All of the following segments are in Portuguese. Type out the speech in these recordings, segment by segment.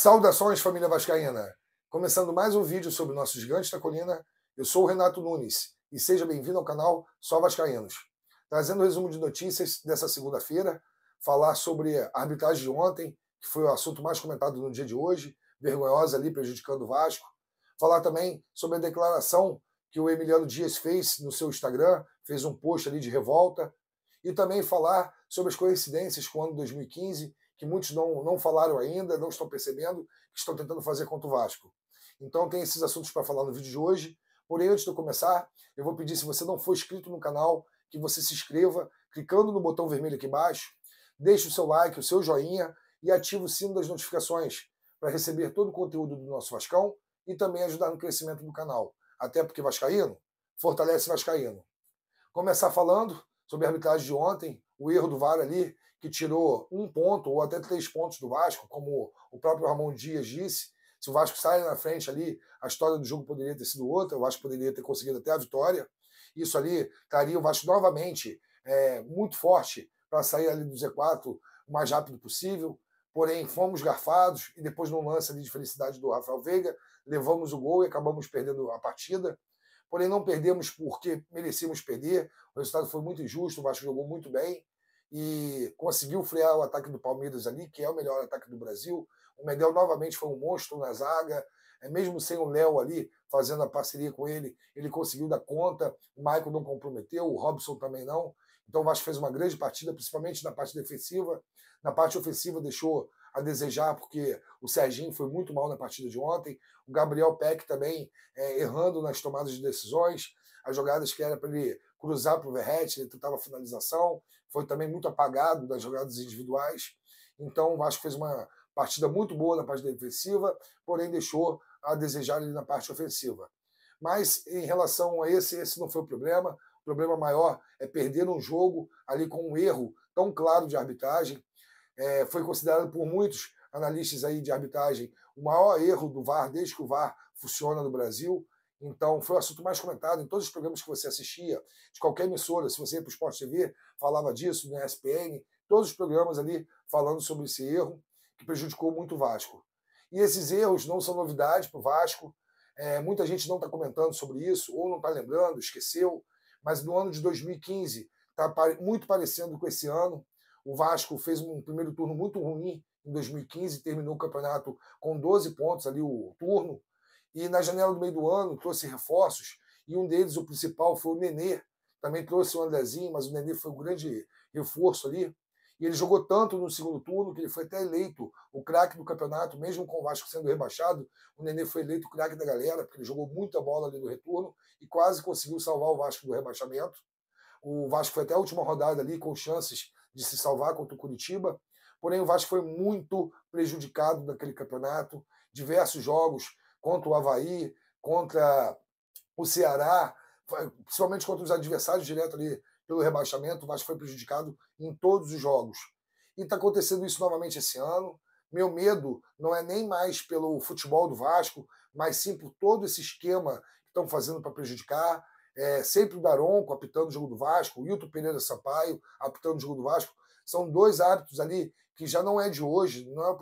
Saudações, família vascaína! Começando mais um vídeo sobre o nosso Gigante da Colina, eu sou o Renato Nunes e seja bem-vindo ao canal Só Vascaínos. Trazendo um resumo de notícias dessa segunda-feira, falar sobre a arbitragem de ontem, que foi o assunto mais comentado no dia de hoje, vergonhosa ali, prejudicando o Vasco. Falar também sobre a declaração que o Emiliano Dias fez no seu Instagram, fez um post ali de revolta, e também falar sobre as coincidências com o ano 2015, que muitos não falaram ainda, não estão percebendo, que estão tentando fazer contra o Vasco. Então tem esses assuntos para falar no vídeo de hoje. Porém, antes de eu começar, eu vou pedir, se você não for inscrito no canal, que você se inscreva, clicando no botão vermelho aqui embaixo, deixe o seu like, o seu joinha e ative o sino das notificações para receber todo o conteúdo do nosso Vascão e também ajudar no crescimento do canal. Até porque Vascaíno fortalece Vascaíno. Começar falando sobre a arbitragem de ontem, o erro do VAR ali, que tirou 1 ponto ou até 3 pontos do Vasco, como o próprio Ramon Dias disse. Se o Vasco sai na frente ali, a história do jogo poderia ter sido outra, o Vasco poderia ter conseguido até a vitória. Isso ali traria o Vasco novamente muito forte para sair ali do Z4 o mais rápido possível. Porém, fomos garfados e depois, num lance ali de felicidade do Rafael Veiga, levamos o gol e acabamos perdendo a partida. Porém, não perdemos porque merecíamos perder. O resultado foi muito injusto, o Vasco jogou muito bem e conseguiu frear o ataque do Palmeiras ali, que é o melhor ataque do Brasil. O Medel novamente foi um monstro na zaga, mesmo sem o Léo ali fazendo a parceria com ele, ele conseguiu dar conta. O Maicon não comprometeu, o Robson também não. Então o Vasco fez uma grande partida, principalmente na parte defensiva. Na parte ofensiva deixou a desejar, porque o Serginho foi muito mal na partida de ontem. O Gabriel Peck também errando nas tomadas de decisões. As jogadas que era para ele cruzar para o Verratti, ele tentava a finalização. Foi também muito apagado das jogadas individuais. Então o Vasco fez uma partida muito boa na parte defensiva, porém deixou a desejar ali na parte ofensiva. Mas em relação a esse não foi o problema. O problema maior é perder um jogo ali com um erro tão claro de arbitragem. Foi considerado por muitos analistas aí de arbitragem o maior erro do VAR desde que o VAR funciona no Brasil. Então foi o assunto mais comentado em todos os programas que você assistia, de qualquer emissora. Se você ia para o Sport TV, falava disso, no ESPN, todos os programas ali falando sobre esse erro que prejudicou muito o Vasco. E esses erros não são novidade para o Vasco. Muita gente não está comentando sobre isso, ou não está lembrando, esqueceu. Mas no ano de 2015 está muito parecendo com esse ano. O Vasco fez um primeiro turno muito ruim em 2015, terminou o campeonato com 12 pontos ali o turno, e na janela do meio do ano trouxe reforços, e um deles, o principal, foi o Nenê. Também trouxe o Andrezinho, mas o Nenê foi um grande reforço ali. E ele jogou tanto no segundo turno que ele foi até eleito o craque do campeonato, mesmo com o Vasco sendo rebaixado. O Nenê foi eleito o craque da galera, porque ele jogou muita bola ali no retorno e quase conseguiu salvar o Vasco do rebaixamento. O Vasco foi até a última rodada ali com chances de se salvar contra o Curitiba. Porém, o Vasco foi muito prejudicado naquele campeonato. Diversos jogos contra o Avaí, contra o Ceará, principalmente contra os adversários direto ali pelo rebaixamento. O Vasco foi prejudicado em todos os jogos. E está acontecendo isso novamente esse ano. Meu medo não é nem mais pelo futebol do Vasco, mas sim por todo esse esquema que estão fazendo para prejudicar. Sempre o Daronco apitando o jogo do Vasco, o Hilton Pereira Sampaio apitando o jogo do Vasco. São dois hábitos ali que já não é de hoje, não é o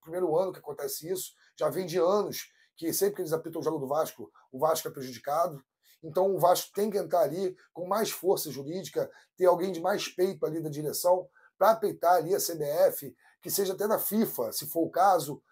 primeiro ano que acontece isso, já vem de anos que sempre que eles apitam o jogo do Vasco, o Vasco é prejudicado. Então o Vasco tem que entrar ali com mais força jurídica, ter alguém de mais peito ali da direção para apeitar ali a CBF, que seja até na FIFA, se for o caso,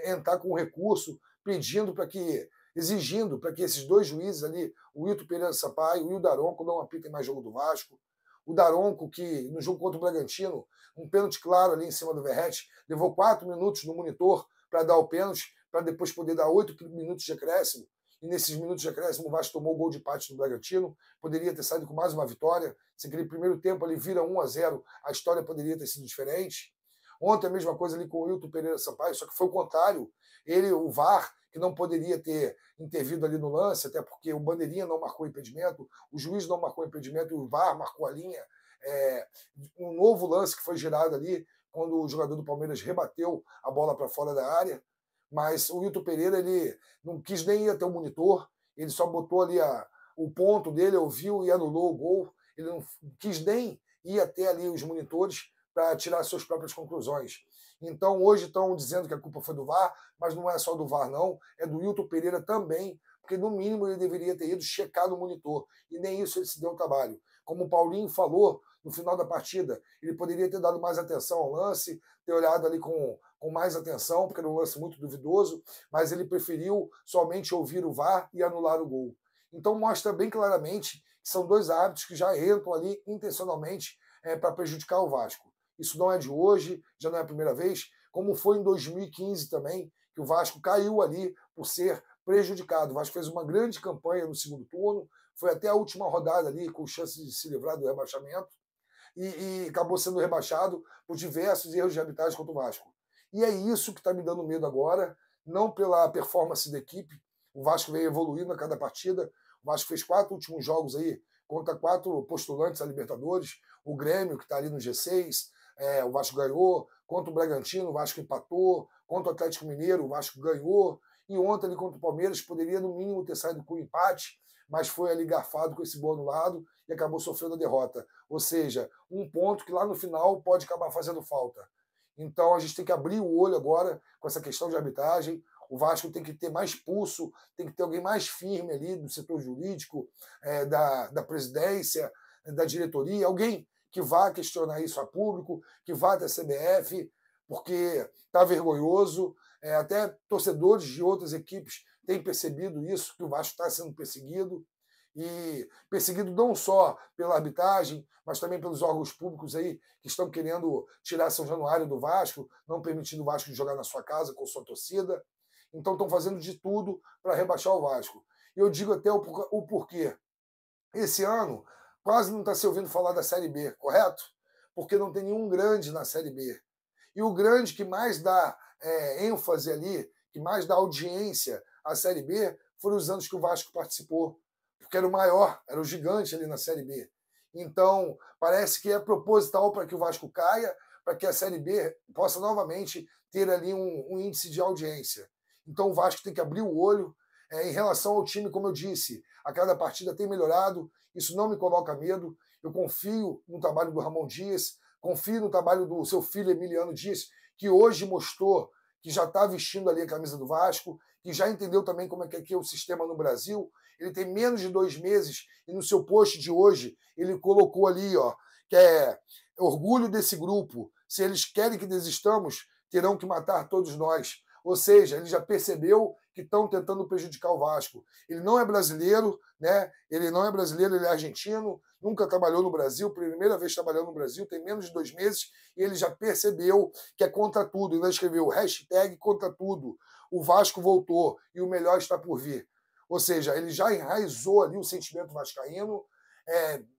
entrar com um recurso pedindo para que exigindo para que esses dois juízes ali, o Hilton Pereira Sampaio e o Daronco, não apitem mais jogo do Vasco. O Daronco, que no jogo contra o Bragantino, um pênalti claro ali em cima do Verratti, levou 4 minutos no monitor para dar o pênalti, para depois poder dar 8 minutos de acréscimo. E nesses minutos de acréscimo, o Vasco tomou o gol de empate do Bragantino, poderia ter saído com mais uma vitória. Se aquele primeiro tempo ali vira 1-0, a história poderia ter sido diferente. Ontem a mesma coisa ali com o Hilton Pereira Sampaio, só que foi o contrário. Ele, o VAR, que não poderia ter intervido ali no lance, até porque o bandeirinha não marcou impedimento, o juiz não marcou impedimento e o VAR marcou a linha. Um novo lance que foi gerado ali, quando o jogador do Palmeiras rebateu a bola para fora da área, mas o Hilton Pereira ele não quis nem ir até o monitor, ele só botou ali o ponto dele, ouviu e anulou o gol, ele não quis nem ir até ali os monitores para tirar suas próprias conclusões. Então hoje estão dizendo que a culpa foi do VAR, mas não é só do VAR não, é do Wilton Pereira também, porque no mínimo ele deveria ter ido checar no monitor, e nem isso ele se deu o trabalho. Como o Paulinho falou no final da partida, ele poderia ter dado mais atenção ao lance, ter olhado ali com mais atenção, porque era um lance muito duvidoso, mas ele preferiu somente ouvir o VAR e anular o gol. Então mostra bem claramente que são dois árbitros que já entram ali intencionalmente para prejudicar o Vasco. Isso não é de hoje, já não é a primeira vez, como foi em 2015 também, que o Vasco caiu ali por ser prejudicado. O Vasco fez uma grande campanha no segundo turno, foi até a última rodada ali com chance de se livrar do rebaixamento e acabou sendo rebaixado por diversos erros de arbitragem contra o Vasco. E é isso que está me dando medo agora, não pela performance da equipe. O Vasco veio evoluindo a cada partida. O Vasco fez 4 últimos jogos aí contra 4 postulantes a Libertadores. O Grêmio, que está ali no G6, o Vasco ganhou. Contra o Bragantino, o Vasco empatou. Contra o Atlético Mineiro, o Vasco ganhou. E ontem ali contra o Palmeiras, poderia no mínimo ter saído com empate, mas foi ali garfado com esse gol anulado e acabou sofrendo a derrota. Ou seja, um ponto que lá no final pode acabar fazendo falta. Então a gente tem que abrir o olho agora com essa questão de arbitragem. O Vasco tem que ter mais pulso, tem que ter alguém mais firme ali do setor jurídico, da presidência, da diretoria, alguém que vá questionar isso a público, que vá até a CBF, porque está vergonhoso. Até torcedores de outras equipes têm percebido isso, que o Vasco está sendo perseguido. E perseguido não só pela arbitragem, mas também pelos órgãos públicos aí que estão querendo tirar São Januário do Vasco, não permitindo o Vasco jogar na sua casa com sua torcida. Então estão fazendo de tudo para rebaixar o Vasco. E eu digo até o porquê. Esse ano quase não está se ouvindo falar da Série B, correto? Porque não tem nenhum grande na Série B. E o grande que mais dá ênfase ali, que mais dá audiência à Série B, foram os anos que o Vasco participou, porque era o maior, era o gigante ali na Série B. Então, parece que é proposital para que o Vasco caia, para que a Série B possa novamente ter ali um índice de audiência. Então, o Vasco tem que abrir o olho. Em relação ao time, como eu disse, a cada partida tem melhorado, isso não me coloca medo. Eu confio no trabalho do Ramon Dias, confio no trabalho do seu filho Emiliano Dias, que hoje mostrou que já está vestindo ali a camisa do Vasco, que já entendeu também como é que é o sistema no Brasil. Ele tem menos de 2 meses e no seu post de hoje ele colocou ali, que é orgulho desse grupo. Se eles querem que desistamos, terão que matar todos nós. Ou seja, ele já percebeu que estão tentando prejudicar o Vasco. Ele não é brasileiro, né? Ele não é brasileiro, ele é argentino, nunca trabalhou no Brasil, primeira vez trabalhando no Brasil, tem menos de 2 meses, e ele já percebeu que é contra tudo. Ele escreveu hashtag contra tudo. O Vasco voltou e o melhor está por vir. Ou seja, ele já enraizou ali o sentimento vascaíno.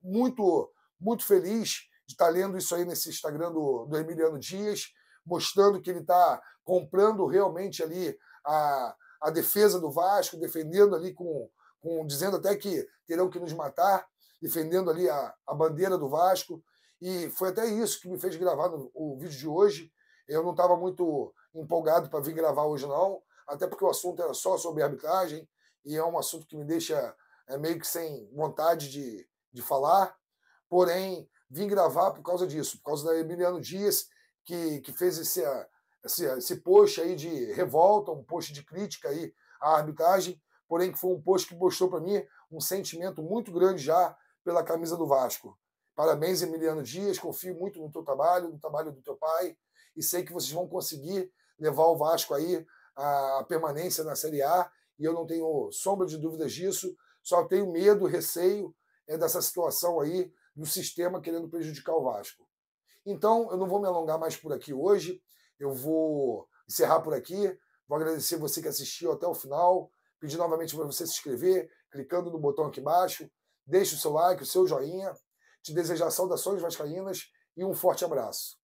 Muito, muito feliz de estar lendo isso aí nesse Instagram do Emiliano Dias, mostrando que ele está comprando realmente ali a defesa do Vasco, defendendo ali dizendo até que terão que nos matar, defendendo ali a bandeira do Vasco. E foi até isso que me fez gravar o vídeo de hoje. Eu não estava muito empolgado para vir gravar hoje, não, até porque o assunto era só sobre arbitragem, e é um assunto que me deixa meio que sem vontade de falar. Porém, vim gravar por causa disso, por causa da Emiliano Dias, que fez esse post aí de revolta, um post de crítica aí à arbitragem, porém que foi um post que mostrou para mim um sentimento muito grande já pela camisa do Vasco. Parabéns, Emiliano Dias, confio muito no teu trabalho, no trabalho do teu pai, e sei que vocês vão conseguir levar o Vasco aí à permanência na Série A, e eu não tenho sombra de dúvidas disso, só tenho medo, receio dessa situação aí do sistema querendo prejudicar o Vasco. Então, eu não vou me alongar mais por aqui hoje, eu vou encerrar por aqui, vou agradecer você que assistiu até o final, pedir novamente para você se inscrever, clicando no botão aqui embaixo, deixe o seu like, o seu joinha, te desejar saudações vascaínas e um forte abraço.